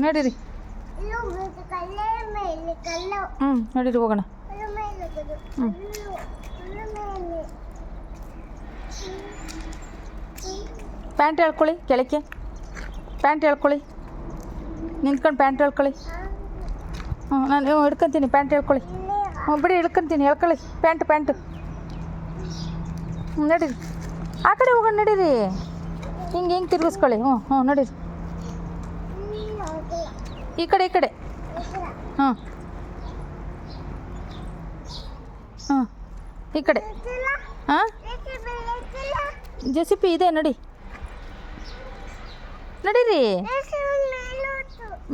ನಡೀರಿ. ನಡೀರಿ ಹೋಗೋಣ. ಪ್ಯಾಂಟ್ ಹೇಳ್ಕೊಳ್ಳಿ ಕೆಳಕ್ಕೆ. ಪ್ಯಾಂಟ್ ಹೇಳ್ಕೊಳ್ಳಿ. ನಿಂತ್ಕೊಂಡು ಪ್ಯಾಂಟ್ ಹೇಳ್ಕೊಳ್ಳಿ. ನಾನು ಹಿಡ್ಕೊತೀನಿ. ಪ್ಯಾಂಟ್ ಹೇಳ್ಕೊಳ್ಳಿ. ಬಿಡಿ ಹಿಡ್ಕೊತೀನಿ. ಹೇಳ್ಕೊಳ್ಳಿ ಪ್ಯಾಂಟು. ನಡೀರಿ. ಆ ಕಡೆ ಹೋಗೋಣ. ನಡೀರಿ. ಹಿಂಗೆ ತಿರ್ಗಿಸ್ಕೊಳ್ಳಿ. ನಡೀರಿ. ಈ ಕಡೆ. ಹಾಂ ಈ ಕಡೆ. ಹಾಂ ಜೆಸಿಪಿ ಇದೆ. ನಡೀರಿ.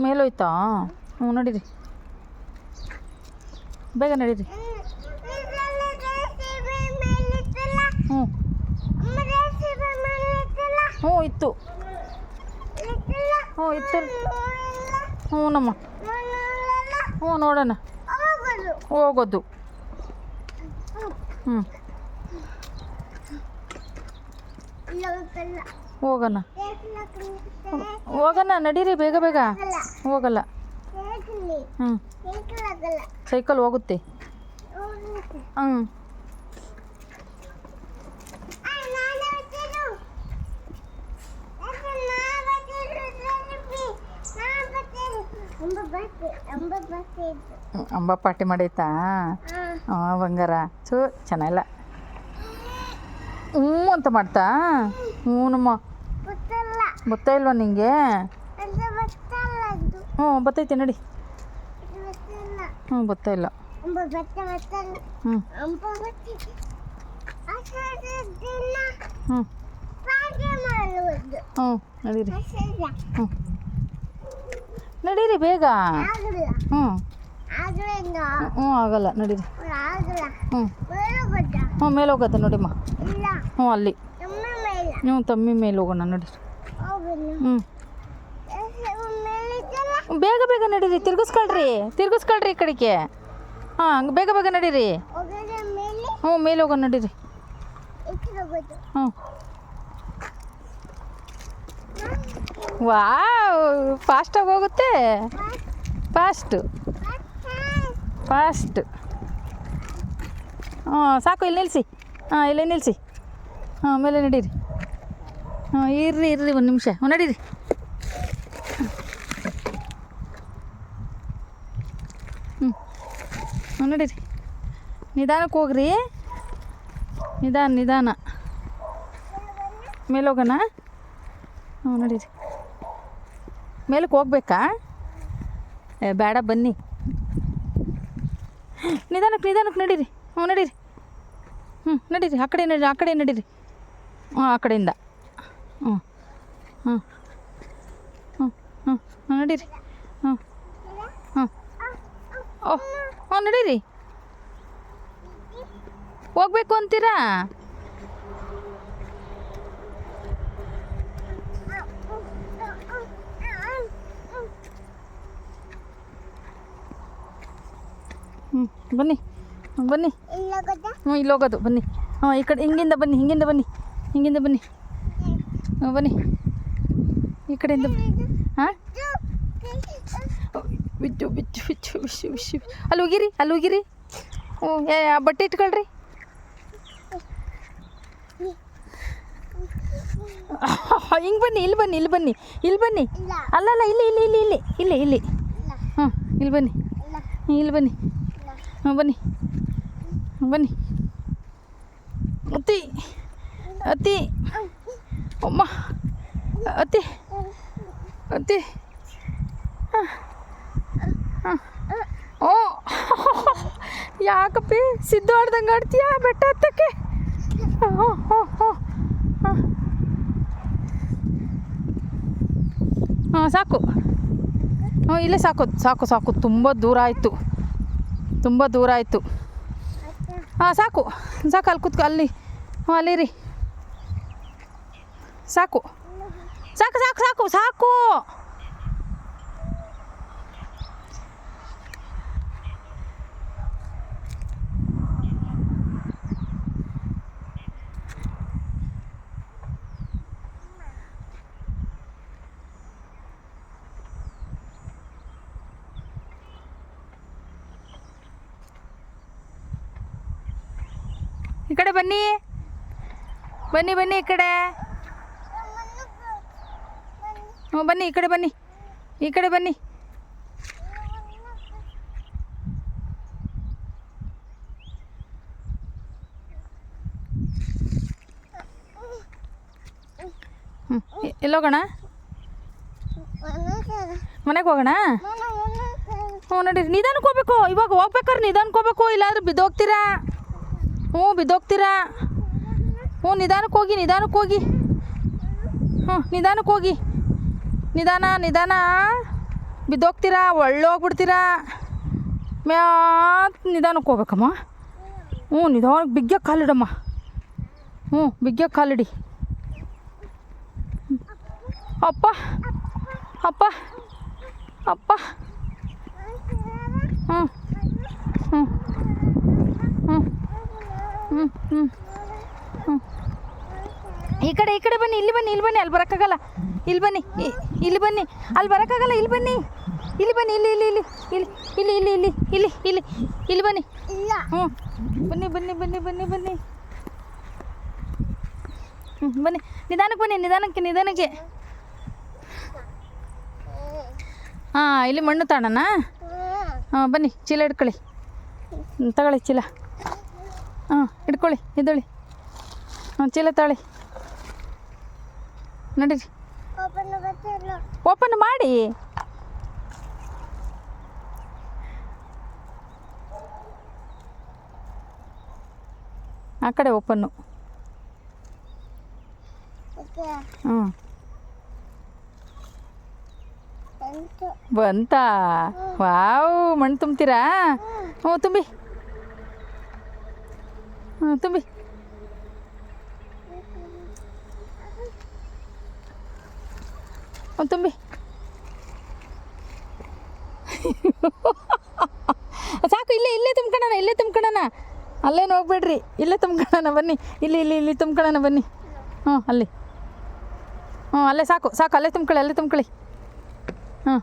ಮೇಲೋಯ್ತಾ? ನಡೀರಿ. ಬೇಗ ನಡೀರಿ. ಇತ್ತು. ನಮ್ಮ ನೋಡೋಣ. ಹೋಗೋದು. ಹೋಗೋಣ ನಡೀರಿ. ಬೇಗ ಹೋಗಲ್ಲ. ಸೈಕಲ್ ಹೋಗುತ್ತೆ. ಅಂಬ ಪಾರ್ಟಿ ಮಾಡೈತಾ? ಬಂಗಾರ ಚೆನ್ನಾಗಿಲ್ಲ. ಅಂತ ಮಾಡ್ತಾ? ನಮ್ಮ ಗೊತ್ತಾ ಇಲ್ವಾ ನಿಂಗೆ? ಬತ್ತೈತೆ ನಡಿ. ಗೊತ್ತಾ ಇಲ್ಲ. ನಡೀರಿ. ನಡೀರಿ ಬೇಗ. ಆಗಲ್ಲ. ನಡೀರಿ. ಮೇಲೆ ಹೋಗತ್ತೆ ನೋಡಿಮ್ಮ. ಅಲ್ಲಿ ತಮ್ಮಿ ಮೇಲೆ ಹೋಗೋಣ. ನಡೀರಿ. ಬೇಗ ನಡೀರಿ. ತಿರ್ಗಿಸ್ಕೊಳ್ರಿ ಈ ಕಡೆಗೆ. ಬೇಗ ನಡೀರಿ. ಮೇಲೆ ಹೋಗೋಣ. ನಡೀರಿ. ವಾವ್, ಫಾಸ್ಟಾಗಿ ಹೋಗುತ್ತೆ. ಫಾಸ್ಟ್. ಸಾಕು. ಇಲ್ಲಿ ನಿಲ್ಲಿಸಿ. ಇಲ್ಲೇ ನಿಲ್ಲಿಸಿ. ಮೇಲೆ ನಡೀರಿ. ಇರ್ರಿ 1 ನಿಮಿಷ. ನಡೀರಿ. ನಡೀರಿ. ನಿಧಾನಕ್ಕೆ ಹೋಗ್ರಿ. ನಿಧಾನ. ಮೇಲೆ ಹೋಗೋಣ. ನಡೀರಿ. ಮೇಲಕ್ಕೆ ಹೋಗ್ಬೇಕಾ? ಬೇಡ ಬನ್ನಿ. ನಿಧಾನಕ್ಕೆ ನಡೀರಿ. ನಡೀರಿ. ನಡೀರಿ. ಆ ಕಡೆ ನಡೀರಿ. ಆ ಕಡೆಯಿಂದ. ನಡೀರಿ. ನಡೀರಿ. ಹೋಗ್ಬೇಕು ಅಂತೀರಾ? ಬನ್ನಿ. ಇಲ್ಲಿ ಹೋಗೋದು. ಬನ್ನಿ. ಈ ಕಡೆ ಹಿಂಗಿಂದ ಬನ್ನಿ. ಬನ್ನಿ. ಈ ಕಡೆಯಿಂದ. ಬಿಚ್ಚು. ಅಲ್ಲಿ ಹೋಗಿರಿ. ಬಟ್ಟೆ ಇಟ್ಕೊಳ್ರಿ. ಹಿಂಗೆ ಬನ್ನಿ. ಇಲ್ಲಿ ಬನ್ನಿ. ಅಲ್ಲಲ್ಲ. ಇಲ್ಲಿ. ಇಲ್ಲಿ ಬನ್ನಿ. ಬನ್ನಿ. ಅತ್ತಿ. ಅಮ್ಮ. ಅತ್ತಿ. ಯಾಕಪ್ಪಿ ಸಿದ್ದು ಆಡ್ದಂಗೆ ಆಡ್ತೀಯಾ ಬೆಟ್ಟ ಹತ್ತಕ್ಕೆ? ಸಾಕು. ಇಲ್ಲೇ ಸಾಕು. ತುಂಬ ದೂರ ಆಯಿತು. ಸಾಕು. ಅಲ್ಲಿ ಕೂತ್ಕೊ. ಅಲ್ಲಿ ರೀ. ಸಾಕು. ಈ ಕಡೆ ಬನ್ನಿ ಬನ್ನಿ ಬನ್ನಿ ಈ ಕಡೆ. ಹ್ಞೂ ಬನ್ನಿ ಈ ಕಡೆ ಬನ್ನಿ, ಈ ಕಡೆ ಬನ್ನಿ. ಹ್ಞೂ ಎಲ್ಲೋಗೋಣ? ಮನೆಗೆ ಹೋಗೋಣ? ಹ್ಞೂ ನಡೀರಿ. ನಿಧಾನಕ್ಕೆ ಹೋಗ್ಬೇಕು, ಇವಾಗ ಹೋಗ್ಬೇಕಾದ್ರೆ ನಿಧಾನಕ್ಕೆ ಹೋಗ್ಬೇಕು, ಇಲ್ಲಾಂದ್ರೆ ಬಿದ್ದೋಗ್ತೀರಾ. ಹ್ಞೂ ಬಿದ್ದೋಗ್ತೀರಾ. ಹ್ಞೂ ನಿಧಾನಕ್ಕೆ ಹೋಗಿ, ನಿಧಾನಕ್ಕೆ ಹೋಗಿ. ಹ್ಞೂ ನಿಧಾನಕ್ಕೆ ಹೋಗಿ, ನಿಧಾನ ನಿಧಾನ. ಬಿದ್ದೋಗ್ತೀರಾ, ಒಳ್ಳೋಗ್ಬಿಡ್ತೀರಾ. ಮ್ಯಾತ್ ನಿಧಾನಕ್ಕೆ ಹೋಗ್ಬೇಕಮ್ಮ. ಹ್ಞೂ ನಿಧಾನಕ್ಕೆ ಬಿಗ್ಗ ಕಾಲಿಡಮ್ಮ. ಹ್ಞೂ ಬಿಗ್ಗ ಕಾಲಿಡಿ. ಅಪ್ಪ ಅಪ್ಪ ಅಪ್ಪ. ಹ್ಞೂ ಹ್ಞೂ ಹ್ಞೂ ಹ್ಞೂ ಹ್ಞೂ ಹ್ಞೂ ಈ ಕಡೆ ಬನ್ನಿ, ಇಲ್ಲಿ ಬನ್ನಿ, ಇಲ್ಲಿ ಬನ್ನಿ. ಅಲ್ಲಿ ಬರೋಕ್ಕಾಗಲ್ಲ, ಇಲ್ಲಿ ಬನ್ನಿ, ಇಲ್ಲಿ ಬನ್ನಿ. ಅಲ್ಲಿ ಬರೋಕ್ಕಾಗಲ್ಲ, ಇಲ್ಲಿ ಬನ್ನಿ, ಇಲ್ಲಿ ಬನ್ನಿ. ಇಲ್ಲಿ ಇಲ್ಲಿ ಇಲ್ಲಿ ಇಲ್ಲಿ ಇಲ್ಲಿ ಇಲ್ಲಿ ಇಲ್ಲಿ ಇಲ್ಲಿ ಇಲ್ಲಿ ಬನ್ನಿ. ಹ್ಞೂ ಬನ್ನಿ ಬನ್ನಿ ಬನ್ನಿ ಬನ್ನಿ ಬನ್ನಿ. ಹ್ಞೂ ಬನ್ನಿ, ನಿಧಾನಕ್ಕೆ ಬನ್ನಿ, ನಿಧಾನಕ್ಕೆ ನಿಧಾನಕ್ಕೆ. ಹಾಂ ಇಲ್ಲಿ ಮಣ್ಣು ತಾಣನಾ? ಹಾಂ ಬನ್ನಿ, ಚೀಲ ಹಿಡ್ಕೊಳ್ಳಿ. ತಗೊಳ್ಳಿ ಚೀಲ. ಹಾಂ ಹಿಡ್ಕೊಳ್ಳಿ, ಎದ್ದೇಳಿ. ಹಾಂ ಚೀಲ ತಾಳಿ ನಡೀರಿ. ಓಪನ್ ಮಾಡಿ. ಆ ಕಡೆ ಓಪನ್ನು. ಹ್ಞೂ ಬಂತಾ? ವಾವ್, ಮಣ್ಣು ತುಂಬ್ತೀರಾ? ಹ್ಞೂ ತುಂಬಿ. ಹ್ಞೂ ತುಂಬಿ. ಹ್ಞೂ ತುಂಬಿ. ಸಾಕು, ಇಲ್ಲೇ ತುಂಬ್ಕೊಳ್ಳೋಣ, ಇಲ್ಲೇ ತುಂಬ್ಕೊಳ್ಳೋಣ. ಅಲ್ಲೇನು ಹೋಗ್ಬೇಡ್ರಿ, ಇಲ್ಲೇ ತುಂಬ್ಕೊಳ್ಳೋಣ. ಬನ್ನಿ, ಇಲ್ಲಿ ತುಂಬ್ಕೊಳ್ಳೋಣ ಬನ್ನಿ. ಹ್ಞೂ ಅಲ್ಲಿ. ಹ್ಞೂ ಅಲ್ಲೇ ಸಾಕು, ಅಲ್ಲೇ ತುಂಬ್ಕೊಳ್ಳಿ, ಅಲ್ಲೇ ತುಂಬ್ಕೊಳ್ಳಿ. ಹಾಂ